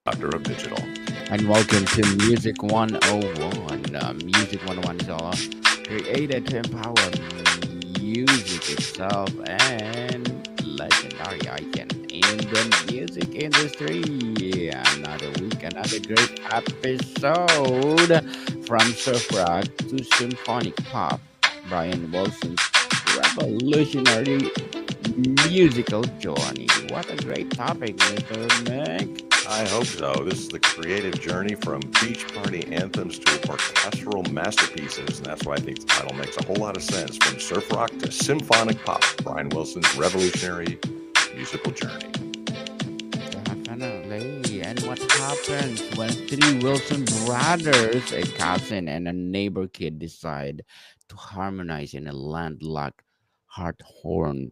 Doctor of Digital. And welcome to Music 101. Music 101 is all created to empower music itself and legendary icon in the music industry. Another week, another great episode from surf rock to symphonic pop. Brian Wilson's revolutionary musical journey. What a great topic, Mr. Mick. I hope so. This is the creative journey from beach party anthems to orchestral masterpieces, and that's why I think the title makes a whole lot of sense. From surf rock to symphonic pop, Brian Wilson's revolutionary musical journey. Definitely. And what happens when three Wilson brothers, a cousin and a neighbor kid, decide to harmonize in a landlocked Harthorn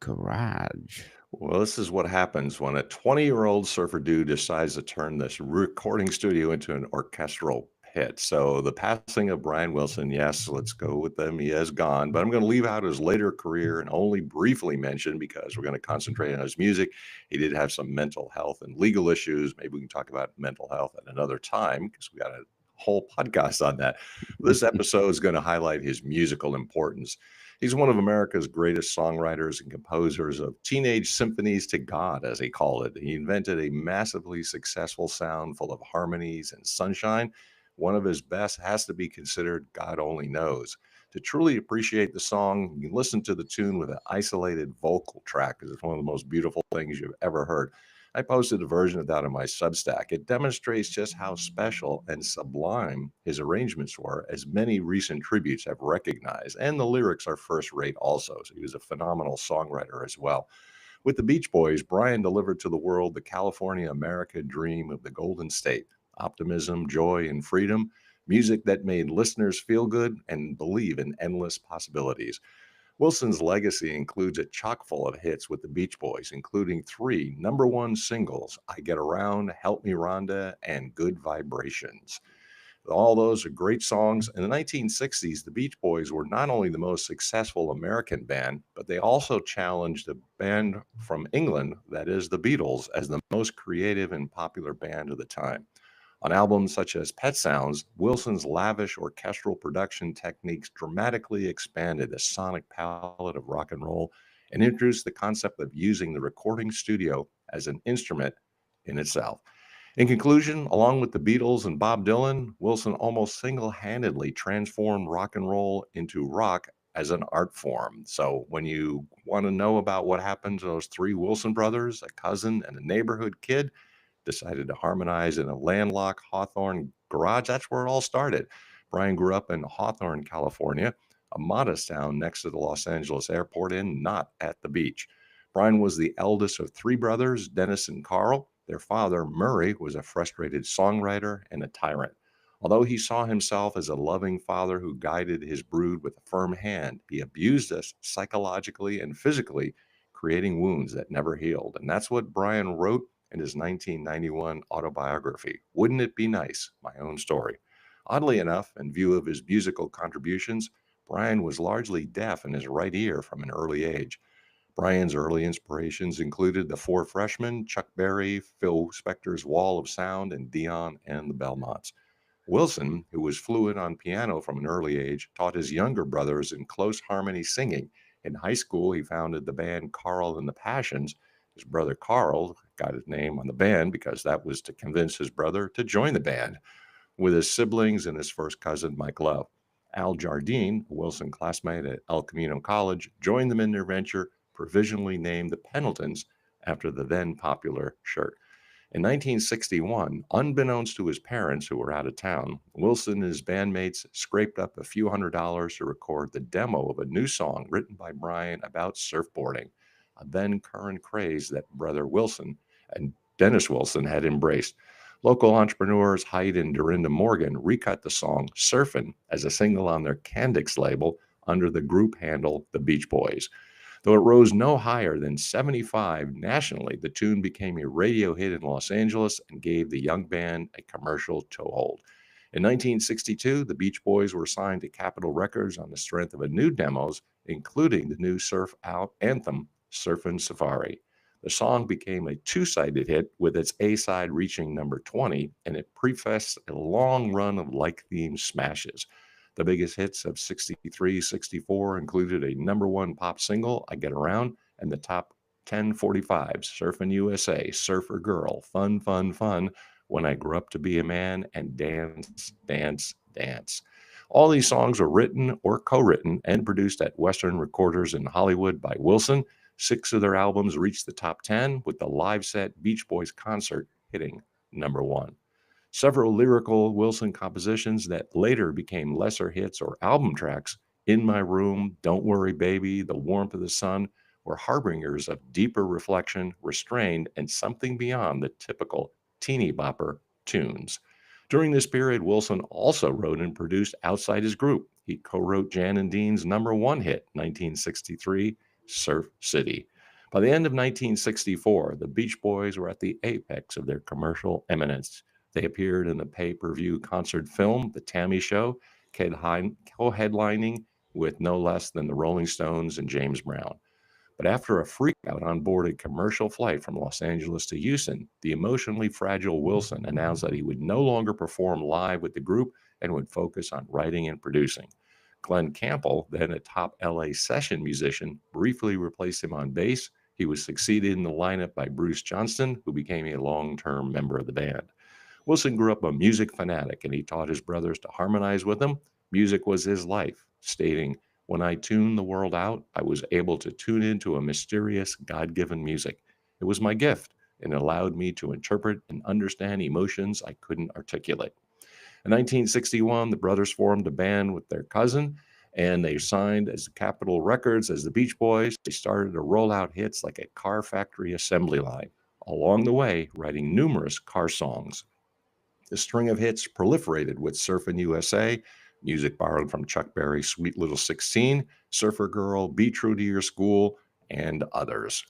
garage? Well, this is what happens when a 20-year-old surfer dude decides to turn this recording studio into an orchestral pit. So the passing of Brian Wilson, yes, let's go with them. He has gone, but I'm going to leave out his later career and only briefly mention because we're going to concentrate on his music. He did have some mental health and legal issues. Maybe we can talk about mental health at another time because we got a whole podcast on that. This episode is going to highlight his musical importance. He's one of America's greatest songwriters and composers of teenage symphonies to God, as he called it. He invented a massively successful sound full of harmonies and sunshine. One of his best has to be considered God Only Knows. To truly appreciate the song, you can listen to the tune with an isolated vocal track because it's one of the most beautiful things you've ever heard. I posted a version of that on my Substack. It demonstrates just how special and sublime his arrangements were, as many recent tributes have recognized. And the lyrics are first rate also. So he was a phenomenal songwriter as well. With the Beach Boys, Brian delivered to the world the California America dream of the Golden State: optimism, joy, and freedom. Music that made listeners feel good and believe in endless possibilities. Wilson's legacy includes a chock full of hits with the Beach Boys, including three number one singles: I Get Around, Help Me Rhonda, and Good Vibrations. All those are great songs. In the 1960s, the Beach Boys were not only the most successful American band, but they also challenged a band from England, that is the Beatles, as the most creative and popular band of the time. On albums such as Pet Sounds, Wilson's lavish orchestral production techniques dramatically expanded the sonic palette of rock and roll and introduced the concept of using the recording studio as an instrument in itself. In conclusion, along with the Beatles and Bob Dylan, Wilson almost single handedly transformed rock and roll into rock as an art form. So, when you want to know about what happened to those three Wilson brothers, a cousin and a neighborhood kid, decided to harmonize in a landlocked Hawthorne garage. That's where it all started. Brian grew up in Hawthorne, California, a modest town next to the Los Angeles airport and not at the beach. Brian was the eldest of three brothers, Dennis and Carl. Their father, Murray, was a frustrated songwriter and a tyrant. Although he saw himself as a loving father who guided his brood with a firm hand, he abused us psychologically and physically, creating wounds that never healed. And that's what Brian wrote in his 1991 autobiography, Wouldn't It Be Nice? My Own Story. Oddly enough, in view of his musical contributions, Brian was largely deaf in his right ear from an early age. Brian's early inspirations included the Four Freshmen, Chuck Berry, Phil Spector's Wall of Sound, and Dion and the Belmonts. Wilson, who was fluent on piano from an early age, taught his younger brothers in close harmony singing. In high school, he founded the band Carl and the Passions. His brother Carl got his name on the band because that was to convince his brother to join the band, with his siblings and his first cousin, Mike Love. Al Jardine, a Wilson classmate at El Camino College, joined them in their venture, provisionally named the Pendletons after the then popular shirt. In 1961, unbeknownst to his parents who were out of town, Wilson and his bandmates scraped up a few $100s to record the demo of a new song written by Brian about surfboarding, a then current craze that brother Wilson and Dennis Wilson had embraced. Local entrepreneurs Hyde and Dorinda Morgan recut the song Surfin' as a single on their Candix label under the group handle The Beach Boys. Though it rose no higher than 75 nationally, the tune became a radio hit in Los Angeles and gave the young band a commercial toehold. In 1962, the Beach Boys were signed to Capitol Records on the strength of a new demos, including the new surf out anthem, Surfin' Safari. The song became a two-sided hit with its A-side reaching number 20, and it prefaced a long run of like-themed smashes. The biggest hits of 63, 64 included a number one pop single, I Get Around, and the top 10 45s, Surfin' USA, Surfer Girl, Fun, Fun, Fun, When I Grew Up to Be a Man, and Dance, Dance, Dance. All these songs were written or co written and produced at Western Recorders in Hollywood by Wilson. Six of their albums reached the top 10, with the live set Beach Boys concert hitting number one. Several lyrical Wilson compositions that later became lesser hits or album tracks, In My Room, Don't Worry Baby, The Warmth of the Sun, were harbingers of deeper reflection, restrained, and something beyond the typical teeny bopper tunes. During this period, Wilson also wrote and produced outside his group. He co wrote Jan and Dean's number one hit, 1963, Surf City. By the end of 1964, the Beach Boys were at the apex of their commercial eminence. They appeared in the pay per view concert film, The Tammy Show, co headlining with no less than the Rolling Stones and James Brown. But after a freakout on board a commercial flight from Los Angeles to Houston, the emotionally fragile Wilson announced that he would no longer perform live with the group and would focus on writing and producing. Glenn Campbell, then a top LA session musician, briefly replaced him on bass. He was succeeded in the lineup by Bruce Johnston, who became a long term member of the band. Wilson grew up a music fanatic and he taught his brothers to harmonize with him. Music was his life, stating, When I tuned the world out, I was able to tune into a mysterious, God given music. It was my gift and it allowed me to interpret and understand emotions I couldn't articulate. In 1961, the brothers formed a band with their cousin and they signed as Capitol Records as the Beach Boys. They started to roll out hits like a car factory assembly line. Along the way, writing numerous car songs. The string of hits proliferated with Surfin' USA, music borrowed from Chuck Berry's Sweet Little 16, Surfer Girl, Be True to Your School, and others.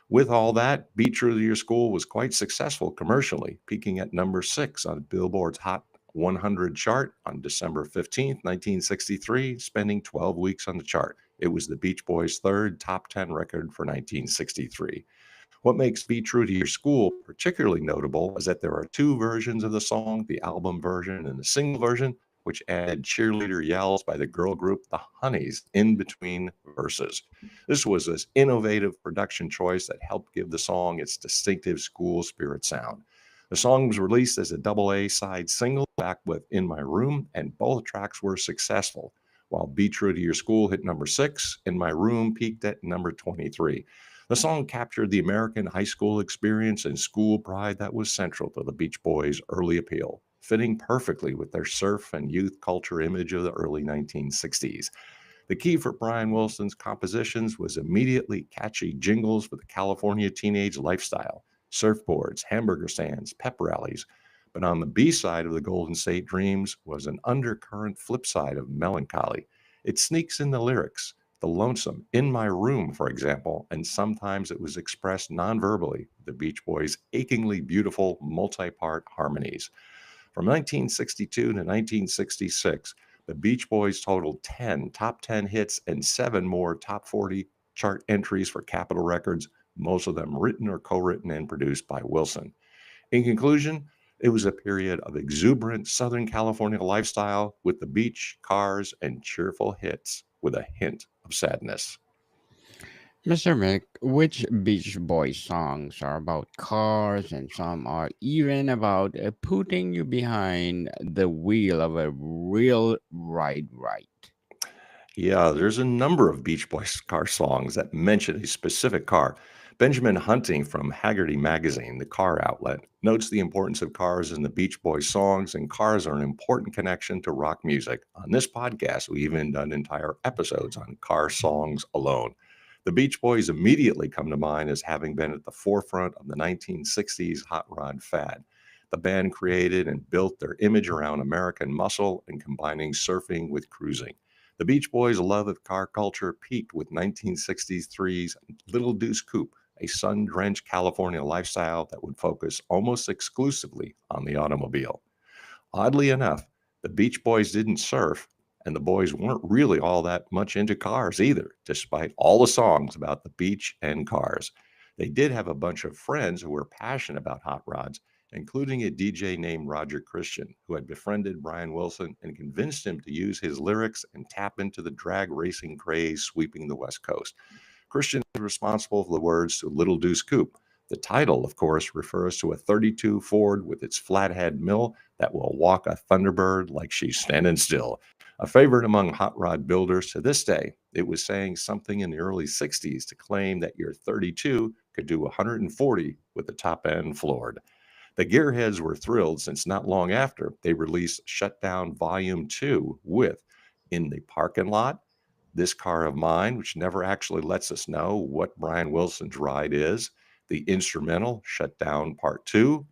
With all that, Be True to Your School was quite successful commercially, peaking at number 6 on Billboard's Hot 100 chart on December 15th, 1963, spending 12 weeks on the chart. It was the Beach Boys' third top 10 record for 1963. What makes Be True to Your School particularly notable is that there are two versions of the song, the album version and the single version, which added cheerleader yells by the girl group The Honeys in between verses. This was an innovative production choice that helped give the song its distinctive school spirit sound. The song was released as a double A side single back with In My Room, and both tracks were successful. While Be True to Your School hit number 6, In My Room peaked at number 23. The song captured the American high school experience and school pride that was central to the Beach Boys' early appeal, fitting perfectly with their surf and youth culture image of the early 1960s. The key for Brian Wilson's compositions was immediately catchy jingles for the California teenage lifestyle, surfboards, hamburger stands, pep rallies. But on the B side of the Golden State Dreams was an undercurrent flip side of melancholy. It sneaks in the lyrics, the lonesome, in my room, for example, and sometimes it was expressed non-verbally, the Beach Boys' achingly beautiful multi-part harmonies. From 1962 to 1966, the Beach Boys totaled 10 top 10 hits and 7 more top 40 chart entries for Capitol Records, most of them written or co-written and produced by Wilson. In conclusion, it was a period of exuberant Southern California lifestyle with the beach, cars, and cheerful hits with a hint of sadness. Mr. Mick, which Beach Boys songs are about cars and some are even about putting you behind the wheel of a real right? Yeah, there's a number of Beach Boys car songs that mention a specific car. Benjamin Hunting from Haggerty Magazine, the car outlet, notes the importance of cars in the Beach Boys songs, and cars are an important connection to rock music. On this podcast, we even done entire episodes on car songs alone. The Beach Boys immediately come to mind as having been at the forefront of the 1960s hot rod fad. The band created and built their image around American muscle and combining surfing with cruising. The Beach Boys' love of car culture peaked with 1963's Little Deuce Coupe, a sun-drenched California lifestyle that would focus almost exclusively on the automobile. Oddly enough, the Beach Boys didn't surf, and the boys weren't really all that much into cars either, despite all the songs about the beach and cars. They did have a bunch of friends who were passionate about hot rods, including a DJ named Roger Christian, who had befriended Brian Wilson and convinced him to use his lyrics and tap into the drag racing craze sweeping the West Coast. Christian is responsible for the words to Little Deuce Coupe. The title, of course, refers to a 32 Ford with its flathead mill that will walk a Thunderbird like she's standing still. A favorite among hot rod builders to this day, it was saying something in the early 60s to claim that your 32 could do 140 with the top end floored. The gearheads were thrilled since not long after they released Shutdown Volume 2 with In the Parking Lot, This Car of Mine, which never actually lets us know what Brian Wilson's ride is, the instrumental Shutdown Part 2,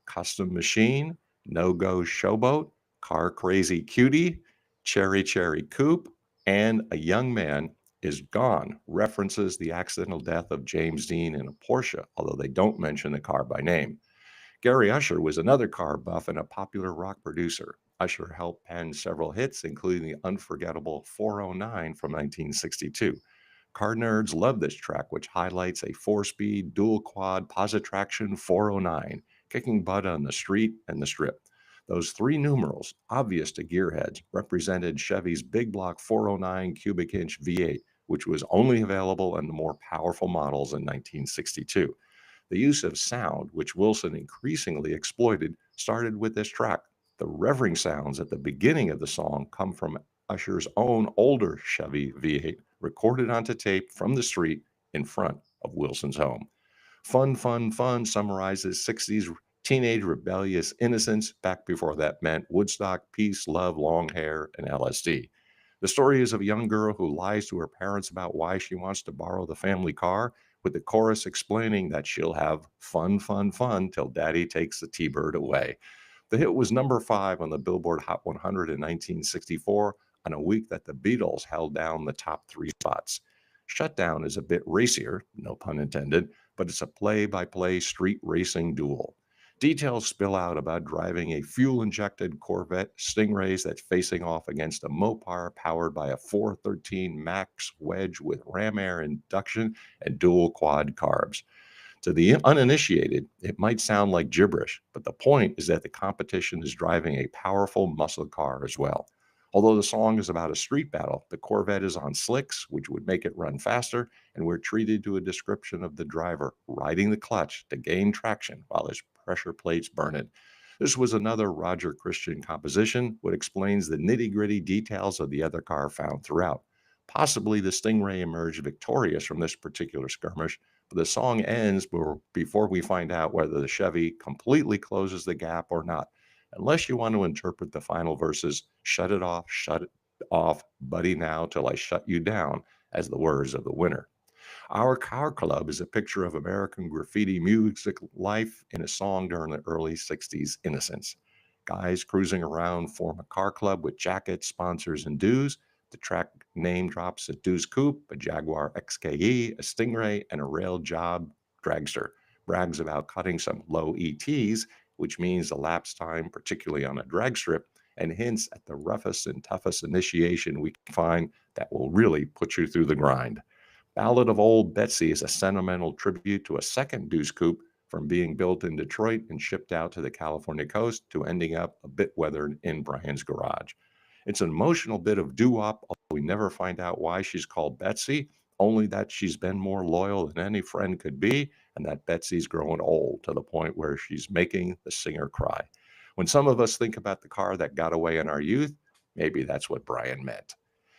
Custom Machine, No Go Showboat, Car Crazy Cutie, Cherry Cherry Coupe, and A Young Man is Gone references the accidental death of James Dean in a Porsche, although they don't mention the car by name. Gary Usher was another car buff and a popular rock producer. Usher helped pen several hits, including the unforgettable 409 from 1962. Car nerds love this track, which highlights a four-speed dual quad positraction 409, kicking butt on the street and the strip. Those three numerals, obvious to gearheads, represented Chevy's big block 409 cubic inch V8, which was only available in the more powerful models in 1962. The use of sound, which Wilson increasingly exploited, started with this track. The revving sounds at the beginning of the song come from Usher's own older Chevy V8, recorded onto tape from the street in front of Wilson's home. Fun, fun, fun summarizes 60s teenage rebellious innocence back before that meant Woodstock, peace, love, long hair, and LSD. The story is of a young girl who lies to her parents about why she wants to borrow the family car, with the chorus explaining that she'll have fun, fun, fun till daddy takes the T-Bird away. The hit was number 5 on the Billboard Hot 100 in 1964 on a week that the Beatles held down the top 3 spots. Shutdown is a bit racier, no pun intended, but it's a play-by-play street racing duel. Details spill out about driving a fuel-injected Corvette Stingrays that's facing off against a Mopar powered by a 413 Max Wedge with ram air induction and dual quad carbs. To the uninitiated, it might sound like gibberish, but the point is that the competition is driving a powerful muscle car as well. Although the song is about a street battle, the Corvette is on slicks, which would make it run faster, and we're treated to a description of the driver riding the clutch to gain traction while his pressure plates burn it. This was another Roger Christian composition, which explains the nitty gritty details of the other car found throughout. Possibly the Stingray emerged victorious from this particular skirmish, but the song ends before we find out whether the Chevy completely closes the gap or not, unless you want to interpret the final verses, shut it off, buddy, now till I shut you down, as the words of the winner. Our Car Club is a picture of American graffiti music life in a song during the early 60s innocence. Guys cruising around form a car club with jackets, sponsors, and dues. The track name drops a Deuce Coupe, a Jaguar XKE, a Stingray, and a rail job dragster. Brags about cutting some low ETs, which means elapsed time, particularly on a drag strip, and hints at the roughest and toughest initiation we can find that will really put you through the grind. Ballad of Old Betsy is a sentimental tribute to a second Deuce Coupe from being built in Detroit and shipped out to the California coast to ending up a bit weathered in Brian's garage. It's an emotional bit of doo-wop, although we never find out why she's called Betsy, only that she's been more loyal than any friend could be, and that Betsy's growing old to the point where she's making the singer cry. When some of us think about the car that got away in our youth, maybe that's what Brian meant.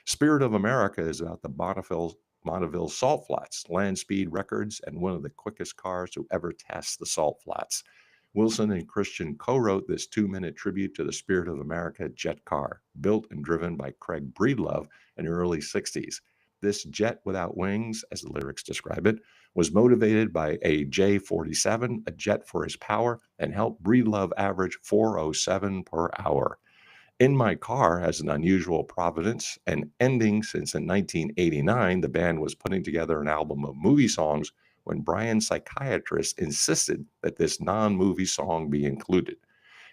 Spirit of America is about the Bonneville Salt Flats, land speed records, and one of the quickest cars to ever test the salt flats. Wilson and Christian co-wrote this 2-minute tribute to the Spirit of America jet car, built and driven by Craig Breedlove in the early 60s. This jet without wings, as the lyrics describe it, was motivated by a J47, a jet for his power, and helped Breedlove average 407 per hour. In My Car has an unusual provenance and ending since in 1989 the band was putting together an album of movie songs when Brian's psychiatrist insisted that this non-movie song be included.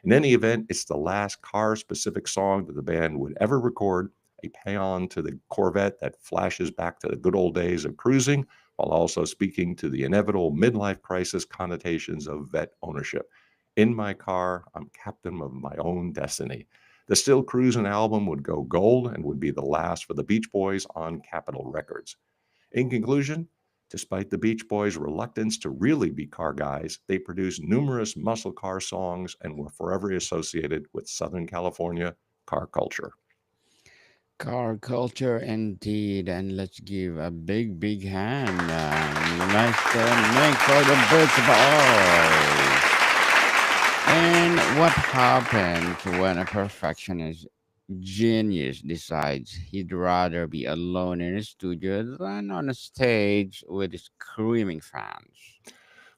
In any event, it's the last car-specific song that the band would ever record, a paean to the Corvette that flashes back to the good old days of cruising, while also speaking to the inevitable midlife crisis connotations of vet ownership. In my car, I'm captain of my own destiny. The Still Cruisin' album would go gold and would be the last for the Beach Boys on Capitol Records. In conclusion, despite the Beach Boys' reluctance to really be car guys, they produced numerous muscle car songs and were forever associated with Southern California car culture. Car culture indeed, and let's give a big, big hand, Mr. Mick for the Beach Boys. And what happens when a perfectionist genius decides he'd rather be alone in a studio than on a stage with screaming fans?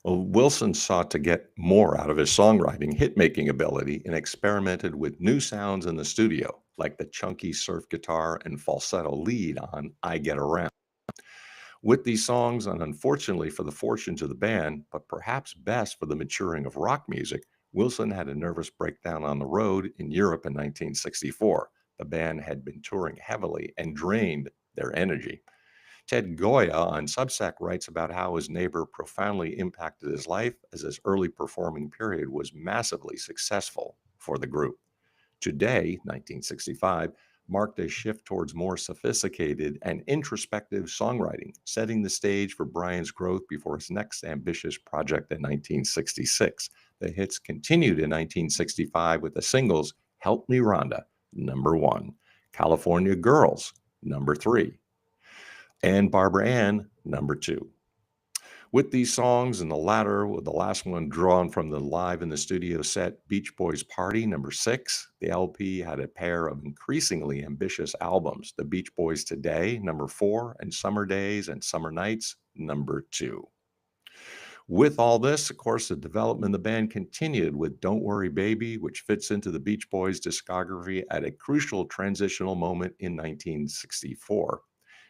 Well, Wilson sought to get more out of his songwriting, hit making ability, and experimented with new sounds in the studio, like the chunky surf guitar and falsetto lead on I Get Around. With these songs, and unfortunately for the fortunes of the band, but perhaps best for the maturing of rock music, Wilson had a nervous breakdown on the road in Europe in 1964. The band had been touring heavily and drained their energy. Ted Goya on Substack writes about how his neighbor profoundly impacted his life as his early performing period was massively successful for the group. Today, 1965, marked a shift towards more sophisticated and introspective songwriting, setting the stage for Brian's growth before his next ambitious project in 1966. The hits continued in 1965 with the singles Help Me Rhonda, number 1, California Girls, number 3, and Barbara Ann, number 2. With these songs, and the latter, with the last one drawn from the live in the studio set Beach Boys Party, number 6, the LP had a pair of increasingly ambitious albums, The Beach Boys Today, number 4, and Summer Days and Summer Nights, number 2. With all this, of course, the development of the band continued with Don't Worry Baby, which fits into the Beach Boys discography at a crucial transitional moment in 1964.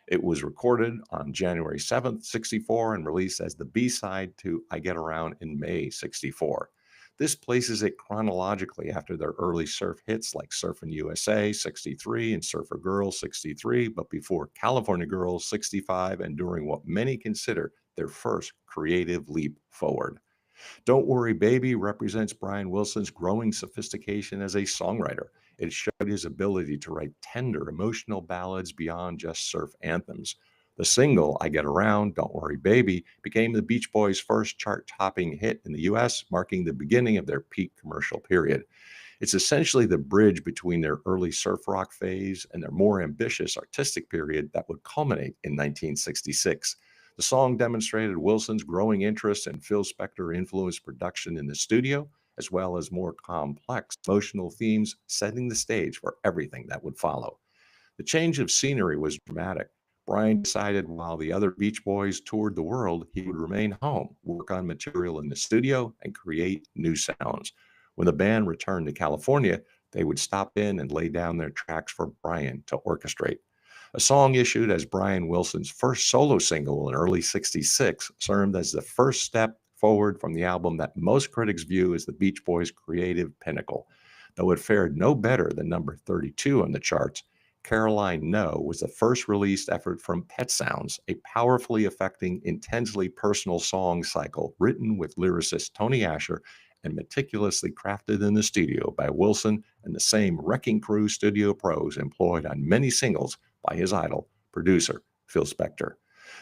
It was recorded on January 7th, 64, and released as the B-side to I Get Around in May 64. This places it chronologically after their early surf hits like Surfin' USA 63 and Surfer Girls 63, but before California Girls 65 and during what many consider their first creative leap forward. Don't Worry Baby represents Brian Wilson's growing sophistication as a songwriter. It showed his ability to write tender, emotional ballads beyond just surf anthems. The single, I Get Around, Don't Worry Baby, became the Beach Boys' first chart-topping hit in the US, marking the beginning of their peak commercial period. It's essentially the bridge between their early surf rock phase and their more ambitious artistic period that would culminate in 1966. The song demonstrated Wilson's growing interest in Phil Spector-influenced production in the studio, as well as more complex emotional themes, setting the stage for everything that would follow. The change of scenery was dramatic. Brian decided while the other Beach Boys toured the world, he would remain home, work on material in the studio, and create new sounds. When the band returned to California, they would stop in and lay down their tracks for Brian to orchestrate. A song issued as Brian Wilson's first solo single in early 66 served as the first step forward from the album that most critics view as the Beach Boys' creative pinnacle. Though it fared no better than number 32 on the charts, Caroline No was the first released effort from Pet Sounds, a powerfully affecting, intensely personal song cycle written with lyricist Tony Asher and meticulously crafted in the studio by Wilson and the same Wrecking Crew studio pros employed on many singles by his idol, producer Phil Spector.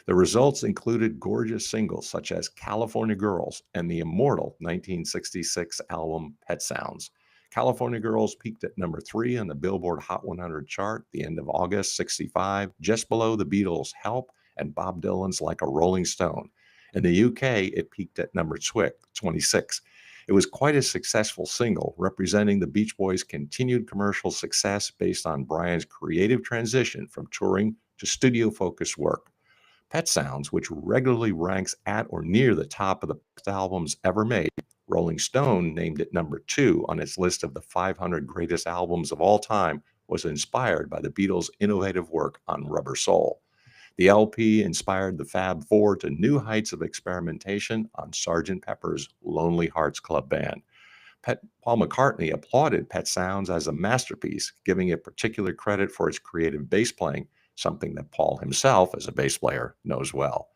The results included gorgeous singles such as California Girls and the immortal 1966 album Pet Sounds. California Girls peaked at number 3 on the Billboard Hot 100 chart the end of August 65, just below the Beatles' Help and Bob Dylan's Like a Rolling Stone. In the UK, it peaked at number 26. It was quite a successful single, representing the Beach Boys' continued commercial success based on Brian's creative transition from touring to studio-focused work. Pet Sounds, which regularly ranks at or near the top of the best albums ever made, Rolling Stone named it number 2 on its list of the 500 greatest albums of all time, was inspired by the Beatles' innovative work on Rubber Soul. The LP inspired the Fab Four to new heights of experimentation on Sgt. Pepper's Lonely Hearts Club Band. Paul McCartney applauded Pet Sounds as a masterpiece, giving it particular credit for its creative bass playing, something that Paul himself, as a bass player, knows well.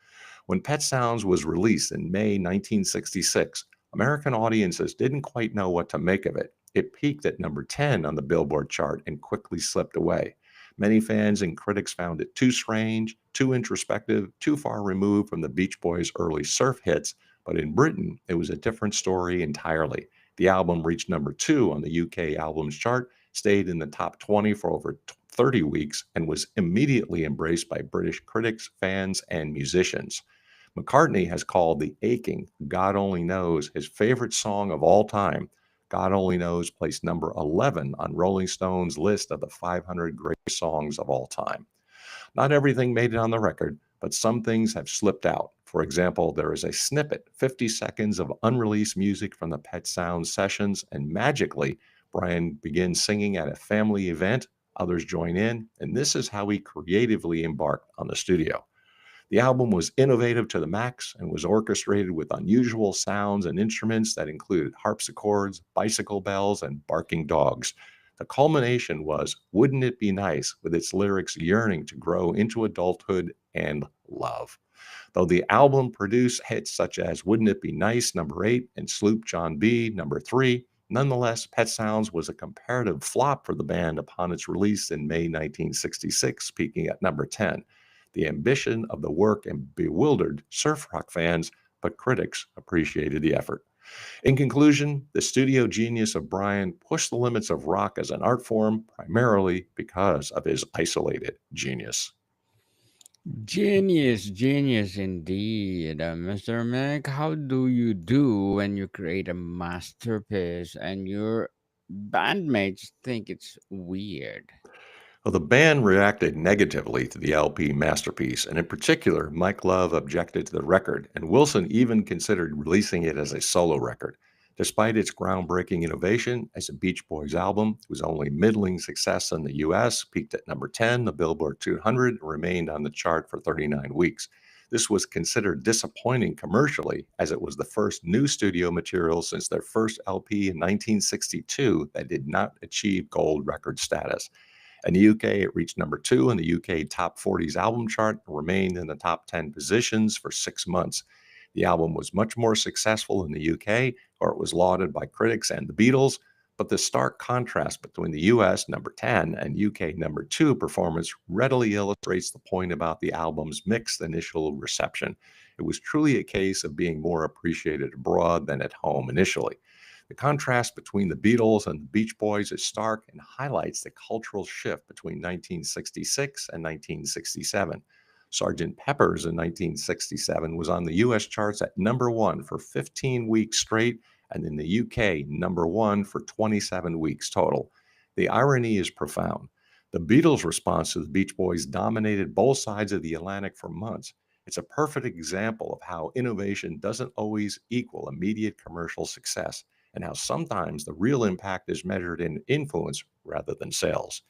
When Pet Sounds was released in May 1966, American audiences didn't quite know what to make of it. It peaked at number 10 on the Billboard chart and quickly slipped away. Many fans and critics found it too strange, too introspective, too far removed from the Beach Boys' early surf hits, but in Britain, it was a different story entirely. The album reached number 2 on the UK albums chart, stayed in the top 20 for over 30 weeks, and was immediately embraced by British critics, fans, and musicians. McCartney has called the aching God Only Knows his favorite song of all time. God Only Knows placed number 11 on Rolling Stone's list of the 500 greatest songs of all time. Not everything made it on the record, but some things have slipped out. For example, there is a snippet, 50 seconds of unreleased music from the Pet Sounds sessions, and magically, Brian begins singing at a family event. Others join in, and this is how he creatively embarked on the studio. The album was innovative to the max and was orchestrated with unusual sounds and instruments that included harpsichords, bicycle bells, and barking dogs. The culmination was Wouldn't It Be Nice, with its lyrics yearning to grow into adulthood and love. Though the album produced hits such as Wouldn't It Be Nice, number 8, and Sloop John B, number 3, nonetheless, Pet Sounds was a comparative flop for the band upon its release in May 1966, peaking at number 10. The ambition of the work and bewildered surf rock fans, but critics appreciated the effort. In conclusion, the studio genius of Brian pushed the limits of rock as an art form primarily because of his isolated genius. Genius, genius indeed. Mr. Mick, how do you do when you create a masterpiece and your bandmates think it's weird? Well, the band reacted negatively to the LP masterpiece, and in particular, Mike Love objected to the record, and Wilson even considered releasing it as a solo record. Despite its groundbreaking innovation as a Beach Boys album, it was only middling success in the US, peaked at number 10, the Billboard 200, and remained on the chart for 39 weeks. This was considered disappointing commercially, as it was the first new studio material since their first LP in 1962 that did not achieve gold record status. In the UK, it reached number 2 in the UK Top 40s album chart and remained in the top 10 positions for 6 months. The album was much more successful in the UK, where it was lauded by critics and the Beatles, but the stark contrast between the US number 10 and UK number 2 performance readily illustrates the point about the album's mixed initial reception. It was truly a case of being more appreciated abroad than at home initially. The contrast between the Beatles and the Beach Boys is stark and highlights the cultural shift between 1966 and 1967. Sgt. Pepper's in 1967 was on the US charts at number 1 for 15 weeks straight, and in the UK, number 1 for 27 weeks total. The irony is profound. The Beatles' response to the Beach Boys dominated both sides of the Atlantic for months. It's a perfect example of how innovation doesn't always equal immediate commercial success, and how sometimes the real impact is measured in influence rather than sales.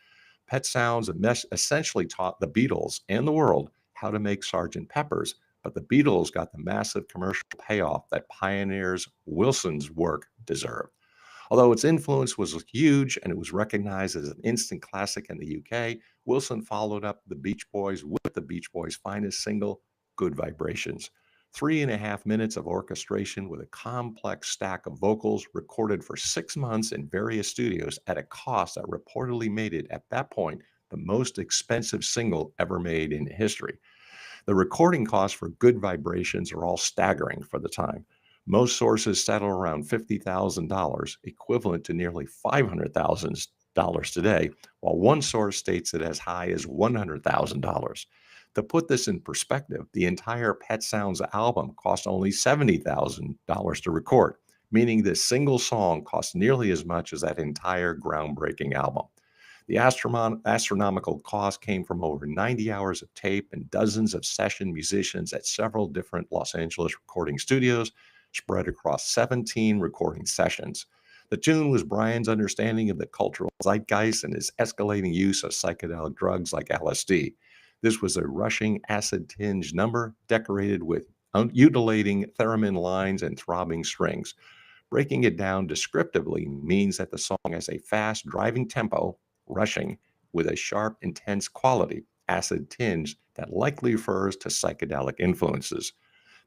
Pet Sounds essentially taught the Beatles and the world how to make Sgt. Pepper's, but the Beatles got the massive commercial payoff that pioneers Wilson's work deserved. Although its influence was huge and it was recognized as an instant classic in the UK, Wilson followed up the Beach Boys with the Beach Boys' finest single, Good Vibrations. 3.5 minutes of orchestration with a complex stack of vocals recorded for 6 months in various studios at a cost that reportedly made it, at that point, the most expensive single ever made in history. The recording costs for Good Vibrations are all staggering for the time. Most sources settle around $50,000, equivalent to nearly $500,000 today, while one source states it as high as $100,000. To put this in perspective, the entire Pet Sounds album cost only $70,000 to record, meaning this single song cost nearly as much as that entire groundbreaking album. The astronomical cost came from over 90 hours of tape and dozens of session musicians at several different Los Angeles recording studios spread across 17 recording sessions. The tune was Brian's understanding of the cultural zeitgeist and his escalating use of psychedelic drugs like LSD. This was a rushing, acid-tinged number decorated with undulating theremin lines and throbbing strings. Breaking it down descriptively means that the song has a fast, driving tempo, rushing, with a sharp, intense quality, acid tinge that likely refers to psychedelic influences.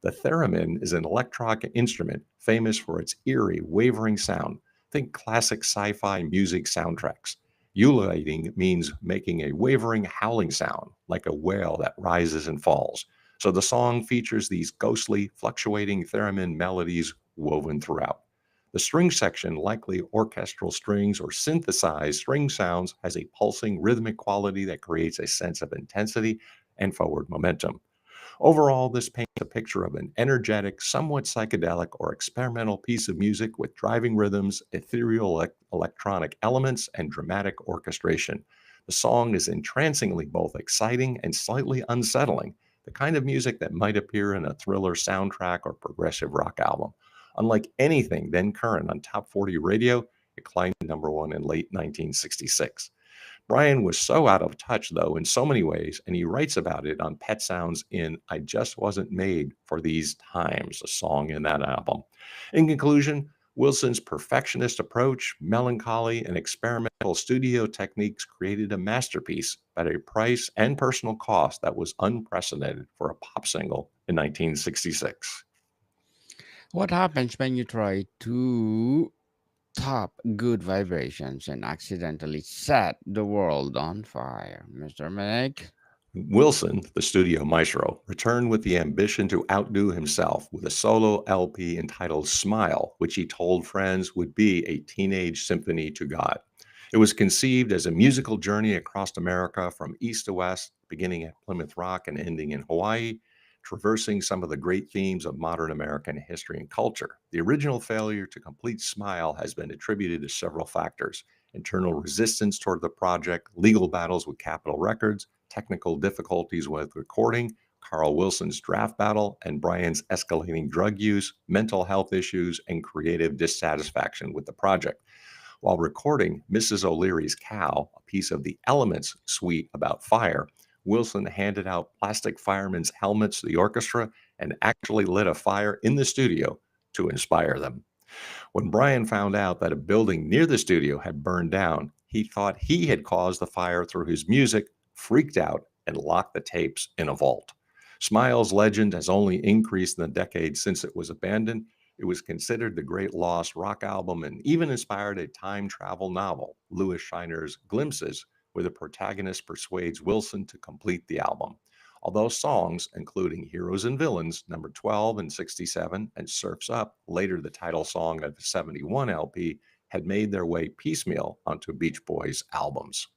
The theremin is an electronic instrument famous for its eerie, wavering sound. Think classic sci fi music soundtracks. Ululating means making a wavering, howling sound, like a whale that rises and falls. So the song features these ghostly, fluctuating theremin melodies woven throughout. The string section, likely orchestral strings or synthesized string sounds, has a pulsing rhythmic quality that creates a sense of intensity and forward momentum. Overall, this paints a picture of an energetic, somewhat psychedelic or experimental piece of music with driving rhythms, ethereal electronic elements, and dramatic orchestration. The song is entrancingly both exciting and slightly unsettling, the kind of music that might appear in a thriller soundtrack or progressive rock album. Unlike anything then current on Top 40 radio, it climbed to number one in late 1966. Brian was so out of touch, though, in so many ways, and he writes about it on Pet Sounds in I Just Wasn't Made for These Times, a song in that album. In conclusion, Wilson's perfectionist approach, melancholy, and experimental studio techniques created a masterpiece at a price and personal cost that was unprecedented for a pop single in 1966. What happens when you try to top good vibrations and accidentally set the world on fire, Mr. Mick? Wilson, the studio maestro, returned with the ambition to outdo himself with a solo LP entitled Smile, which he told friends would be a teenage symphony to God. It was conceived as a musical journey across America from east to west, beginning at Plymouth Rock and ending in Hawaii, traversing some of the great themes of modern American history and culture. The original failure to complete Smile has been attributed to several factors: internal resistance toward the project, legal battles with Capitol Records, technical difficulties with recording, Carl Wilson's draft battle, and Brian's escalating drug use, mental health issues, and creative dissatisfaction with the project. While recording Mrs. O'Leary's Cow, a piece of the Elements suite about fire, Wilson handed out plastic firemen's helmets to the orchestra and actually lit a fire in the studio to inspire them. When Brian found out that a building near the studio had burned down, he thought he had caused the fire through his music, freaked out, and locked the tapes in a vault. Smile's legend has only increased in the decades since it was abandoned. It was considered the great lost rock album and even inspired a time travel novel, Louis Shiner's Glimpses, where the protagonist persuades Wilson to complete the album. Although songs, including Heroes and Villains, number 12 and 67, and Surf's Up, later the title song of the 71 LP, had made their way piecemeal onto Beach Boys albums.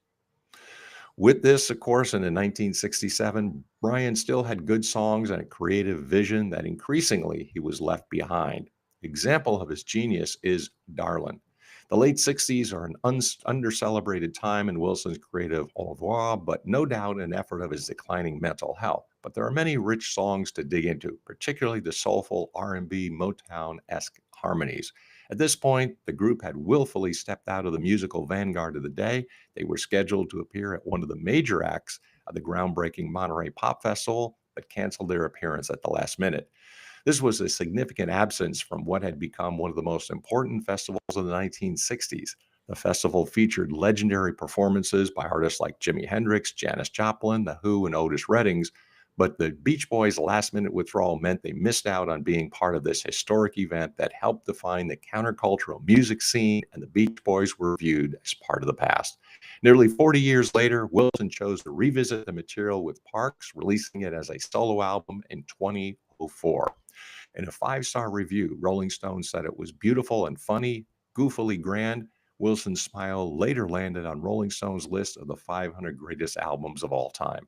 With this, of course, in 1967, Brian still had good songs and a creative vision that increasingly he was left behind. Example of his genius is Darlin'. The late 60s are an under-celebrated time in Wilson's creative oeuvre, but no doubt an effort of his declining mental health. But there are many rich songs to dig into, particularly the soulful R&B Motown-esque harmonies. At this point, the group had willfully stepped out of the musical vanguard of the day. They were scheduled to appear at one of the major acts of the groundbreaking Monterey Pop Festival, but canceled their appearance at the last minute. This was a significant absence from what had become one of the most important festivals of the 1960s. The festival featured legendary performances by artists like Jimi Hendrix, Janis Joplin, The Who, and Otis Redding, but the Beach Boys' last-minute withdrawal meant they missed out on being part of this historic event that helped define the countercultural music scene, and the Beach Boys were viewed as part of the past. Nearly 40 years later, Wilson chose to revisit the material with Parks, releasing it as a solo album in 2004. In a five-star review, Rolling Stone said it was beautiful and funny, goofily grand. Wilson's Smile later landed on Rolling Stone's list of the 500 greatest albums of all time.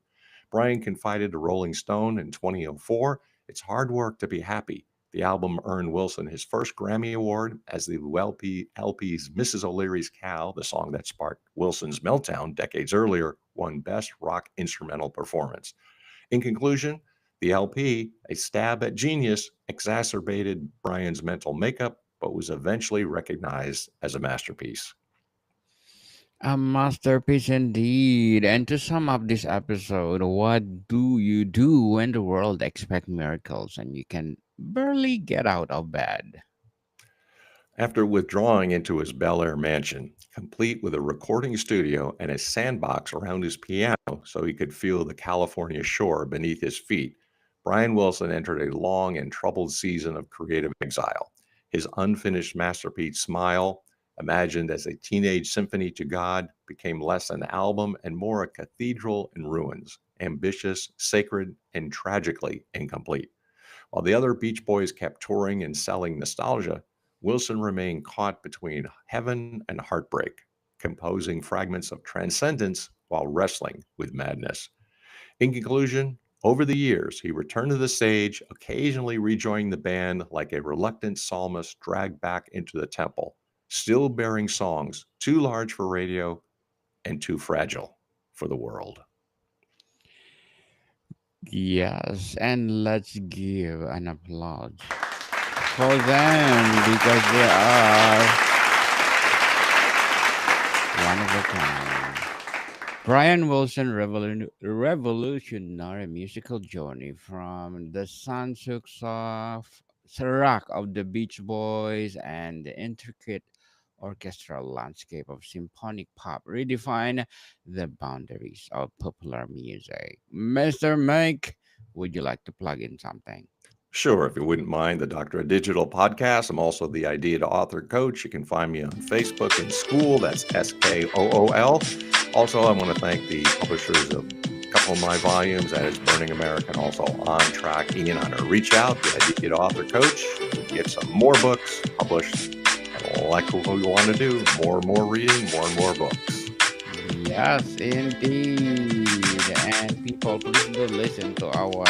Brian confided to Rolling Stone in 2004, "It's hard work to be happy." The album earned Wilson his first Grammy Award as the LP's Mrs. O'Leary's Cow, the song that sparked Wilson's meltdown decades earlier, won Best Rock Instrumental Performance. In conclusion, the LP, a stab at genius, exacerbated Brian's mental makeup, but was eventually recognized as a masterpiece. A masterpiece indeed. And to sum up this episode, what do you do when the world expects miracles and you can barely get out of bed? After withdrawing into his Bel Air mansion, complete with a recording studio and a sandbox around his piano so he could feel the California shore beneath his feet, Brian Wilson entered a long and troubled season of creative exile. His unfinished masterpiece, Smile, imagined as a teenage symphony to God, became less an album and more a cathedral in ruins, ambitious, sacred, and tragically incomplete. While the other Beach Boys kept touring and selling nostalgia, Wilson remained caught between heaven and heartbreak, composing fragments of transcendence while wrestling with madness. In conclusion, over the years, he returned to the stage, occasionally rejoining the band like a reluctant psalmist dragged back into the temple, still bearing songs too large for radio and too fragile for the world. Yes, and let's give an applause for them because they are one of a kind. Brian Wilson revolutionary musical journey from the sunsooks of rock of the Beach Boys and the intricate orchestral landscape of symphonic pop redefine the boundaries of popular music. Mr. Mike, would you like to plug in something? Sure, if you wouldn't mind, the Doctor of Digital podcast. I'm also the Idea to Author coach. You can find me on Facebook and School. That's SKOOL. Also, I want to thank the publishers of a couple of my volumes, that is Burning America and also On Track, Ian Hunter. Reach out, the Idea to Author coach. Get some more books published. And like what we want to do, more and more reading, more and more books. Yes, indeed. And people, please do listen to our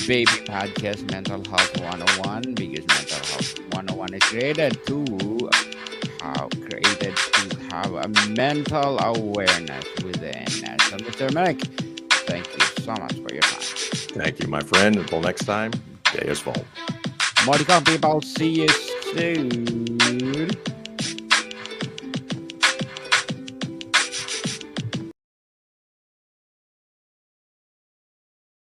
baby podcast, Mental Health 101, because Mental Health 101 is created to have a mental awareness within. So, Mr. Mike, thank you so much for your time. Thank you, my friend. Until next time, day is full. Modicon people, see you soon.